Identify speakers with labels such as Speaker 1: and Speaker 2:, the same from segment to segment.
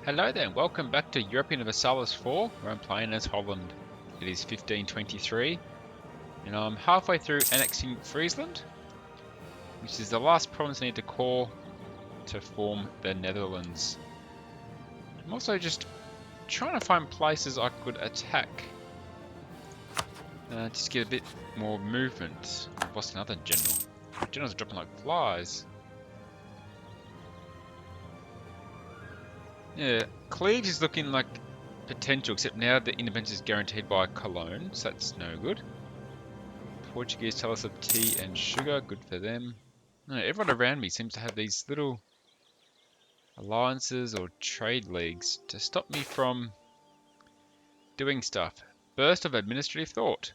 Speaker 1: Hello there, and welcome back to Europa Universalis 4, where I'm playing as Holland. It is 1523, and I'm halfway through annexing Friesland, which is the last province I need to core to form the Netherlands. I'm also just trying to find places I could attack, just to get a bit more movement. I've lost another general. Generals are dropping like flies. Yeah, Cleves is looking like potential, except now the independence is guaranteed by Cologne, so that's no good. Portuguese tell us of tea and sugar, good for them. No, everyone around me seems to have these little alliances or trade leagues to stop me from doing stuff. Burst of administrative thought.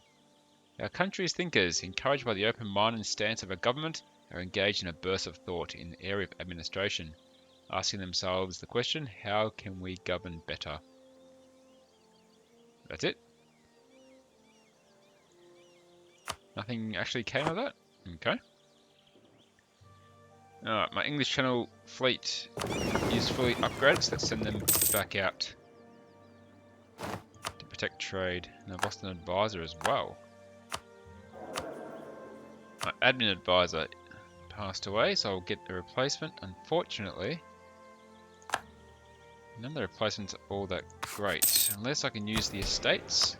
Speaker 1: Our country's thinkers, encouraged by the open mind and stance of a government, are engaged in a burst of thought in the area of administration, asking themselves the question, how can we govern better? That's it. Nothing actually came of that? Okay. Alright, my English Channel fleet is fully upgraded, so let's send them back out to protect trade. And I've lost an advisor as well. My admin advisor passed away, so I'll get a replacement. Unfortunately, none of the replacements are all that great, unless I can use the estates.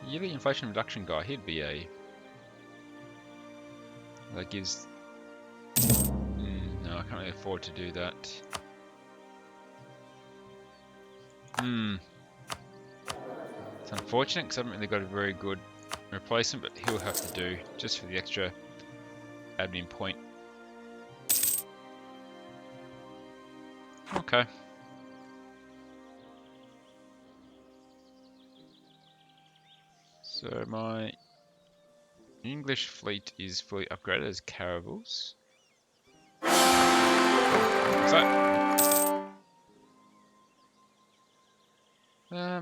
Speaker 1: Yearly inflation reduction guy, he'd be a... that gives... no, I can't really afford to do that. It's unfortunate because I haven't really got a very good replacement, but he'll have to do just for the extra admin point. Okay. So my English fleet is fully upgraded as caravels. So,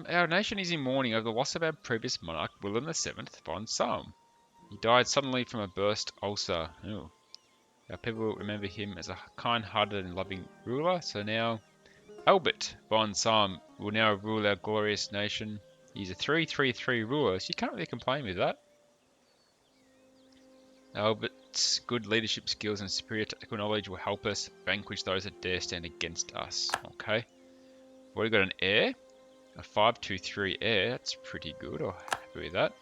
Speaker 1: our nation is in mourning over the loss of our previous monarch, William VII von Salm. He died suddenly from a burst ulcer. Ooh. Our people remember him as a kind-hearted and loving ruler, so now Albert von Salm will now rule our glorious nation. He's a 3-3-3 ruler, so you can't really complain with that. Albert's good leadership skills and superior technical knowledge will help us vanquish those that dare stand against us. Okay. We've already got an heir. A 5-2-3 heir. That's pretty good. I'm happy with that.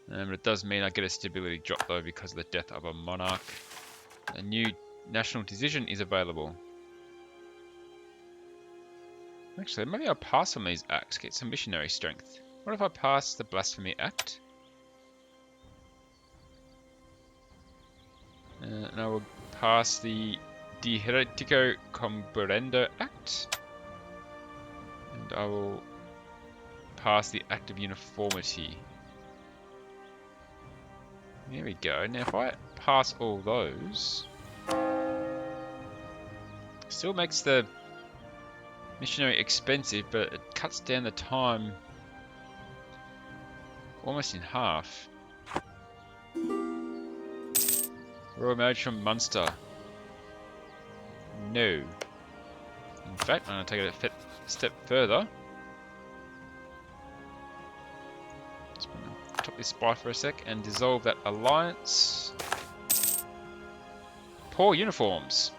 Speaker 1: But it does mean I get a stability drop though because of the death of a monarch. A new national decision is available. Actually, maybe I'll pass on these acts, get some missionary strength. What if I pass the Blasphemy Act? And I will pass the De Heretico Comburendo Act. And I will pass the Act of Uniformity. There we go. Now if I pass all those, still makes the missionary expensive, but it cuts down the time almost in half. Royal marriage from Munster. No. In fact, I'm going to take it a step further. Just going to top this by for a sec and dissolve that alliance. Poor uniforms.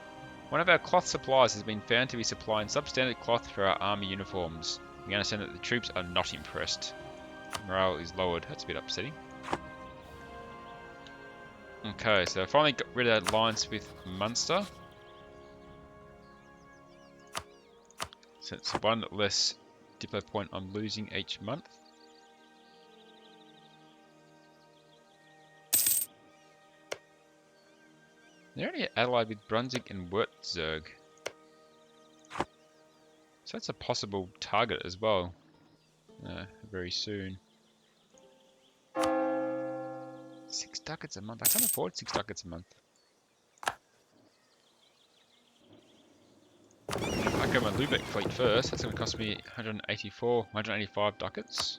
Speaker 1: One of our cloth suppliers has been found to be supplying substandard cloth for our army uniforms. We understand that the troops are not impressed. Morale is lowered. That's a bit upsetting. Okay, so I finally got rid of that alliance with Munster. So it's one less diplo point I'm losing each month. They're only allied with Brunswick and Würzburg. So that's a possible target as well. Very soon. 6 ducats a month. I can't afford 6 ducats a month. I go my Lubeck fleet first. That's going to cost me 185 ducats.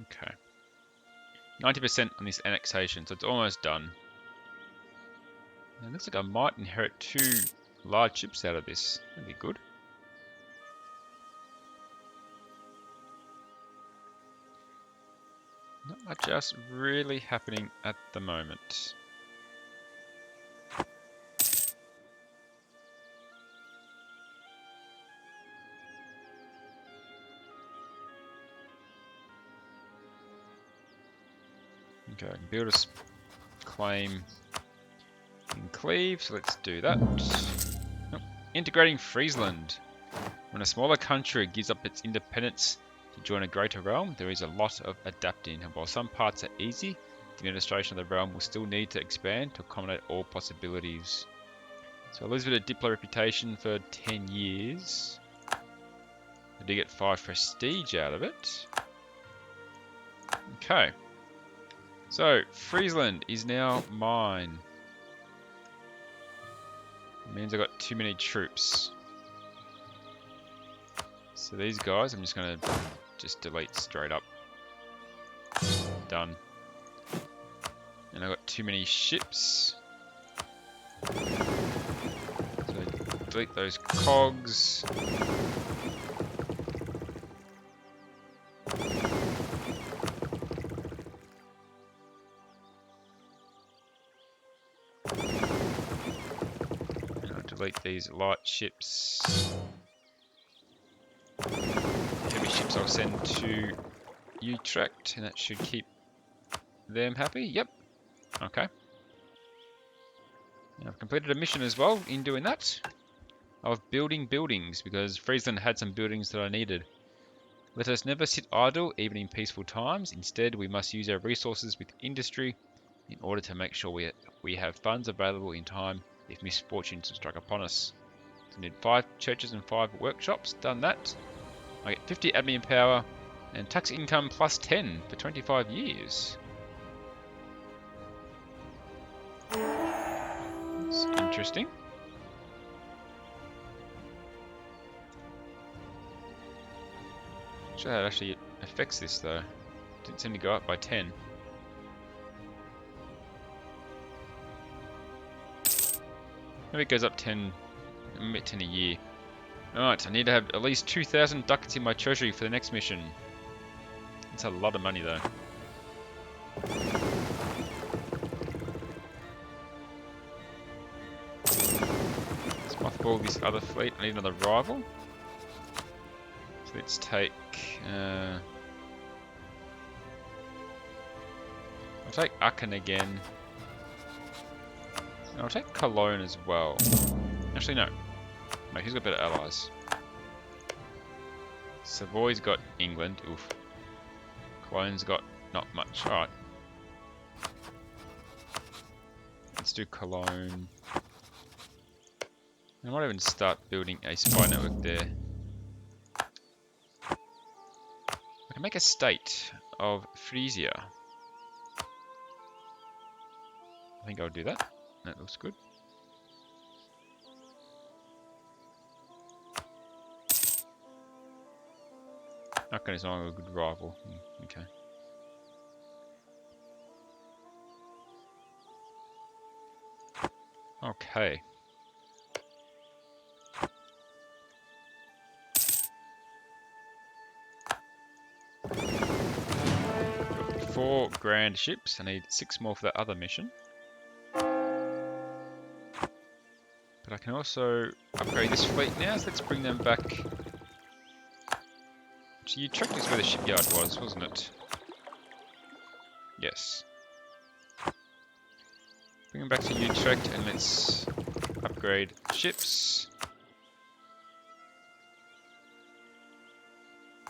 Speaker 1: Okay. 90% on this annexation, so it's almost done. And it looks like I might inherit 2 large ships out of this. That'd be good. Not much else really happening at the moment. Okay, build a claim in Cleve, so let's do that. Oh, integrating Friesland. When a smaller country gives up its independence to join a greater realm, there is a lot of adapting, and while some parts are easy, the administration of the realm will still need to expand to accommodate all possibilities. So I lose a bit of Diplo reputation for 10 years. I did get 5 prestige out of it. Okay. So, Friesland is now mine. It means I got too many troops. So these guys, I'm just going to delete straight up. Done. And I got too many ships. So delete those cogs. And I'll delete these light ships. Heavy ships I'll send to Utrecht, and that should keep them happy. Yep. Okay. And I've completed a mission as well in doing that of building buildings, because Friesland had some buildings that I needed. Let us never sit idle, even in peaceful times. Instead, we must use our resources with industry in order to make sure we have funds available in time if misfortunes strike upon us. So I need 5 churches and 5 workshops. Done that. I get 50 admin power and tax income plus 10 for 25 years. That's interesting. Not sure how it actually affects this though. Didn't seem to go up by 10. Maybe it goes up 10 a year. Alright, I need to have at least 2,000 ducats in my treasury for the next mission. That's a lot of money though. Let's mothball this other fleet. I need another rival. So let's take... I'll take Aachen again. And I'll take Cologne as well. Actually no. No, he's got better allies. Savoy's got England. Oof. Cologne's got not much. Alright. Let's do Cologne. I might even start building a spy network there. I can make a state of Frisia. I think I'll do that. That looks good. Aachen is not a good rival. Okay. Okay. Got 4 grand ships. I need 6 more for that other mission. But I can also upgrade this fleet now, so let's bring them back. So Utrecht is where the shipyard was, wasn't it? Yes. Bring them back to Utrecht and let's upgrade ships.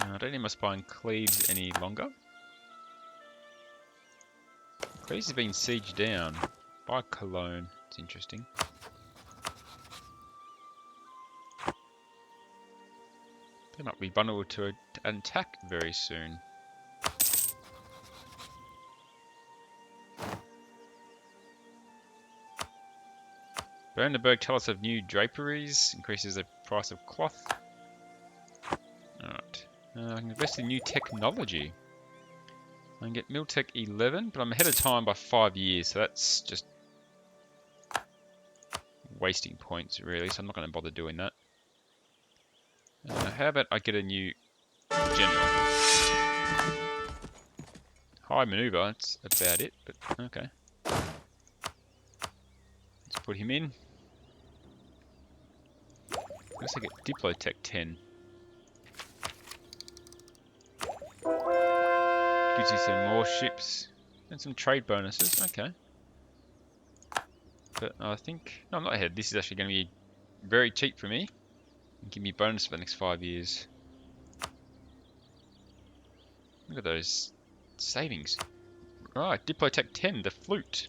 Speaker 1: I don't need my spy in Cleves any longer. Cleves has been sieged down by Cologne. It's interesting. They might be vulnerable to an attack very soon. Brandenburg tell us of new draperies, increases the price of cloth. Alright. I can invest in new technology. I can get Miltech 11, but I'm ahead of time by 5 years, so that's just wasting points, really, so I'm not going to bother doing that. How about I get a new general? High maneuver, that's about it, but okay. Let's put him in. Looks like a Diplotech 10. Gives you some more ships and some trade bonuses, okay. But I think, no, I'm not ahead. This is actually going to be very cheap for me. Give me a bonus for the next 5 years. Look at those savings. Right, Diplotech 10, the flute.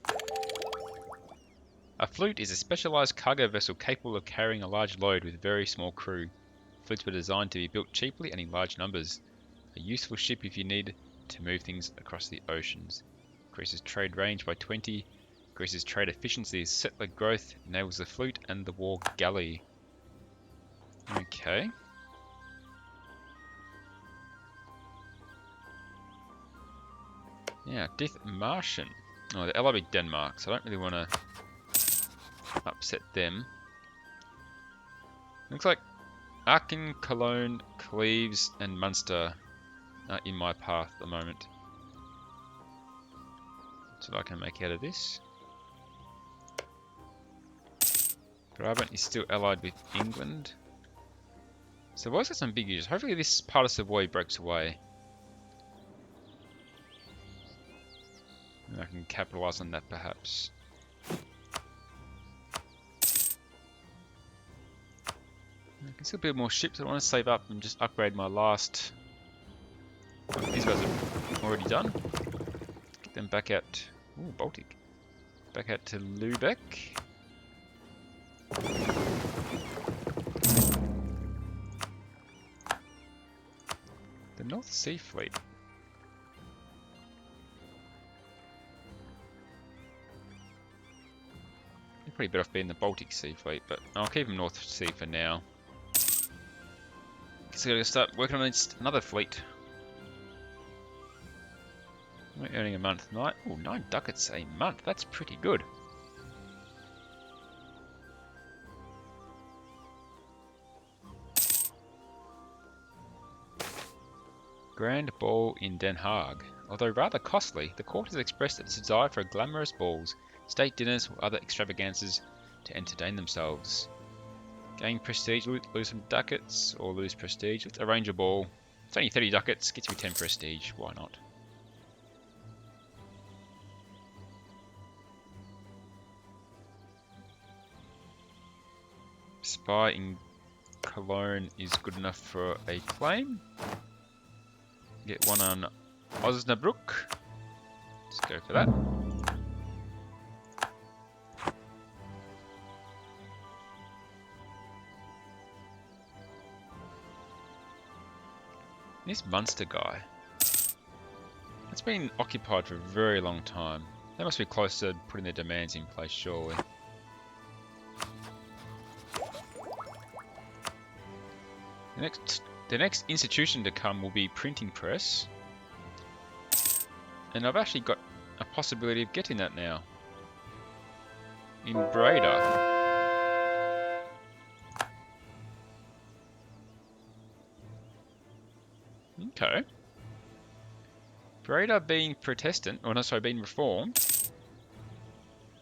Speaker 1: A flute is a specialized cargo vessel capable of carrying a large load with a very small crew. Flutes were designed to be built cheaply and in large numbers. A useful ship if you need to move things across the oceans. Increases trade range by 20. Increases trade efficiency, settler growth, enables the flute and the war galley. Okay. Yeah, Death Martian. Oh, they're allied with Denmark, so I don't really want to upset them. Looks like Aachen, Cologne, Cleves, and Munster are in my path at the moment. That's what I can make out of this. Brabant is still allied with England. So why is there some big issues? Hopefully this part of Savoy breaks away. And I can capitalise on that perhaps. I can still build more ships. I want to save up and just upgrade my last. These guys are already done. Get them back out. Ooh, Baltic. Back out to Lübeck. The North Sea Fleet. You're probably better off being the Baltic Sea Fleet, but I'll keep them North Sea for now. So I'm going to start working on another fleet. We're earning a month night. Oh, 9 ducats a month. That's pretty good. Grand Ball in Den Haag. Although rather costly, the court has expressed its desire for glamorous balls, state dinners, or other extravagances to entertain themselves. Gain prestige, lose some ducats, or lose prestige. Let's arrange a ball. It's only 30 ducats, gets me 10 prestige. Why not? Spy in Cologne is good enough for a claim. Get one on Osnabrück. Let's go for that. This Munster guy. It's been occupied for a very long time. They must be close to putting their demands in place, surely. The next institution to come will be printing press. And I've actually got a possibility of getting that now. In Breda. Okay. Breda being Protestant, or no, sorry, being Reformed,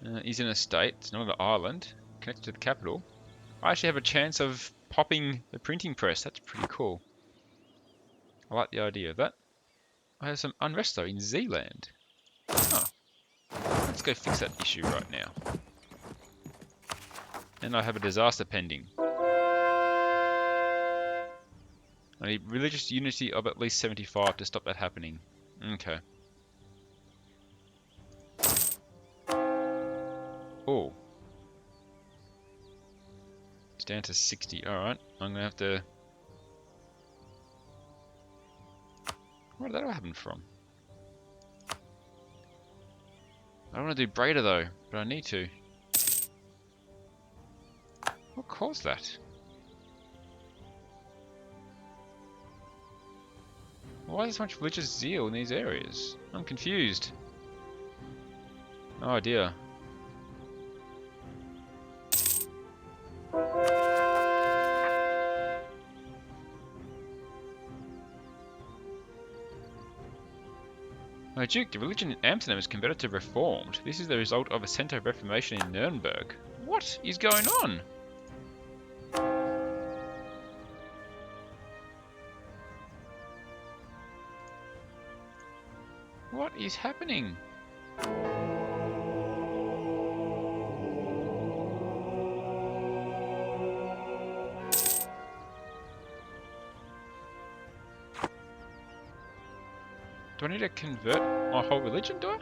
Speaker 1: is in a state, it's not an island, connected to the capital. I actually have a chance of popping the printing press. That's pretty cool. I like the idea of that. I have some unrest though in Zealand. Oh. Let's go fix that issue right now. And I have a disaster pending. I need religious unity of at least 75 to stop that happening. Okay. Oh. It's down to 60. Alright. I'm going to have to... Where did that all happen from? I don't want to do Breda though, but I need to. What caused that? Why is there so much religious zeal in these areas? I'm confused. Oh dear. My Duke, the religion in Amsterdam is converted to Reformed. This is the result of a centre of Reformation in Nuremberg. What is going on? What is happening? Do I need to convert my whole religion, do I?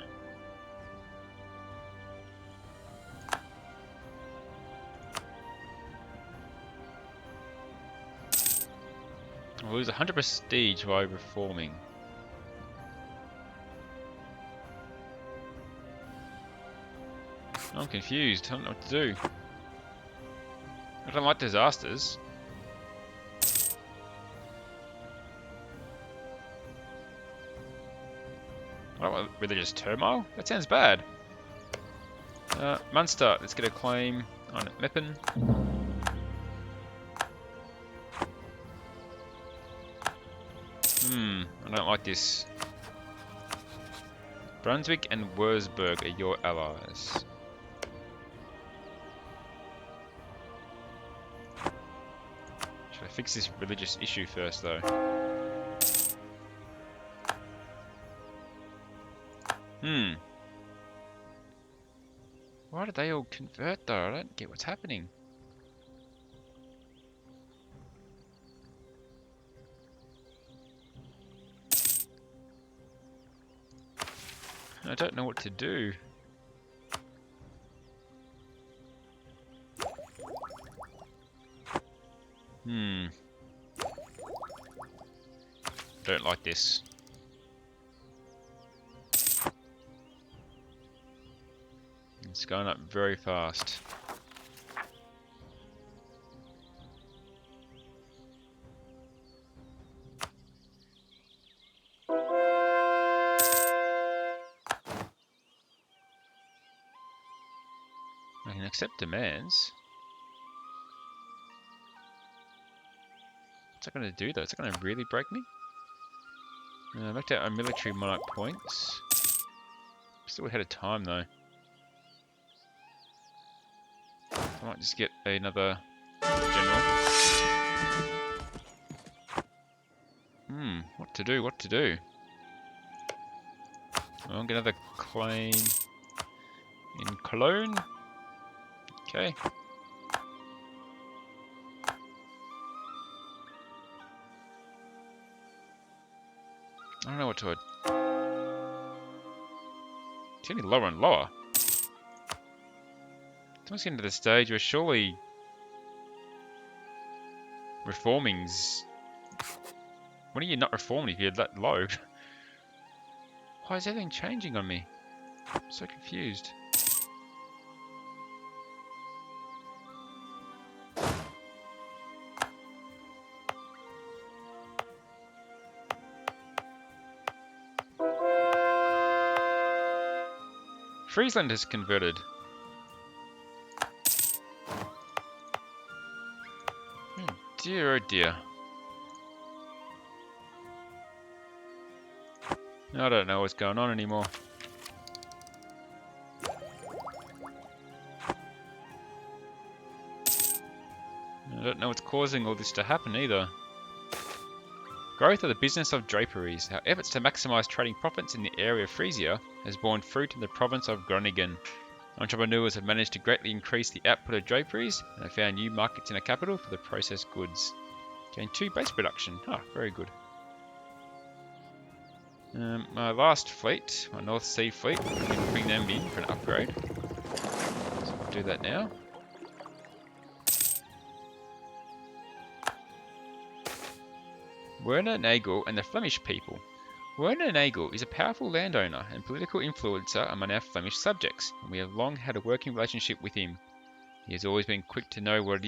Speaker 1: I'll lose 100 prestige by reforming. I'm confused. I don't know what to do. I don't like disasters. I don't want religious turmoil. That sounds bad. Munster, let's get a claim on Meppen. I don't like this. Brunswick and Wurzburg are your allies. Should I fix this religious issue first, though? Why did they all convert, though? I don't get what's happening. I don't know what to do. Don't like this. It's going up very fast. I can accept demands. What's that going to do though? Is that going to really break me? Back to our military monarch points. Still ahead of time though. I might just get another general. What to do, what to do? I'll get another claim in Cologne. Okay. I don't know what to... It's getting lower and lower. It's almost getting to the stage where surely reforming's... When are you not reforming if you're that low? Why is everything changing on me? I'm so confused. Friesland has converted. Oh dear, oh dear. I don't know what's going on anymore. I don't know what's causing all this to happen either. Growth of the business of draperies. Our efforts to maximise trading profits in the area of Frisia has borne fruit in the province of Groningen. Entrepreneurs have managed to greatly increase the output of draperies and have found new markets in the capital for the processed goods. Gain 2 base production. Ah, very good. My last fleet, my North Sea fleet, we can bring them in for an upgrade. So we'll do that now. Werner Nagel and the Flemish people. Werner Nagel is a powerful landowner and political influencer among our Flemish subjects, and we have long had a working relationship with him. He has always been quick to know what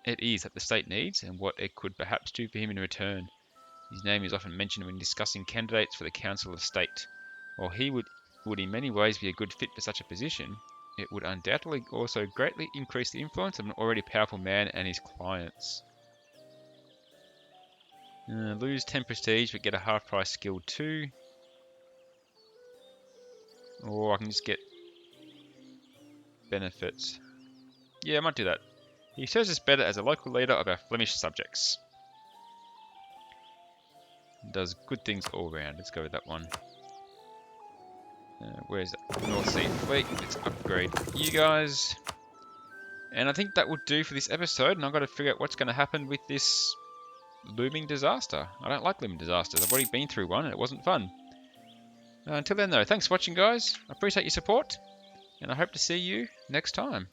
Speaker 1: it is that the state needs and what it could perhaps do for him in return. His name is often mentioned when discussing candidates for the Council of State. While he would in many ways be a good fit for such a position, it would undoubtedly also greatly increase the influence of an already powerful man and his clients. Lose 10 prestige but get a half-price skill too. Or I can just get benefits. Yeah, I might do that. He serves us better as a local leader of our Flemish subjects. Does good things all round. Let's go with that one. Where's that? North Sea Fleet? Let's upgrade you guys. And I think that will do for this episode. And I've got to figure out what's going to happen with this looming disaster. I don't like looming disasters. I've already been through one and it wasn't fun. Until then though, thanks for watching guys. I appreciate your support. And I hope to see you next time.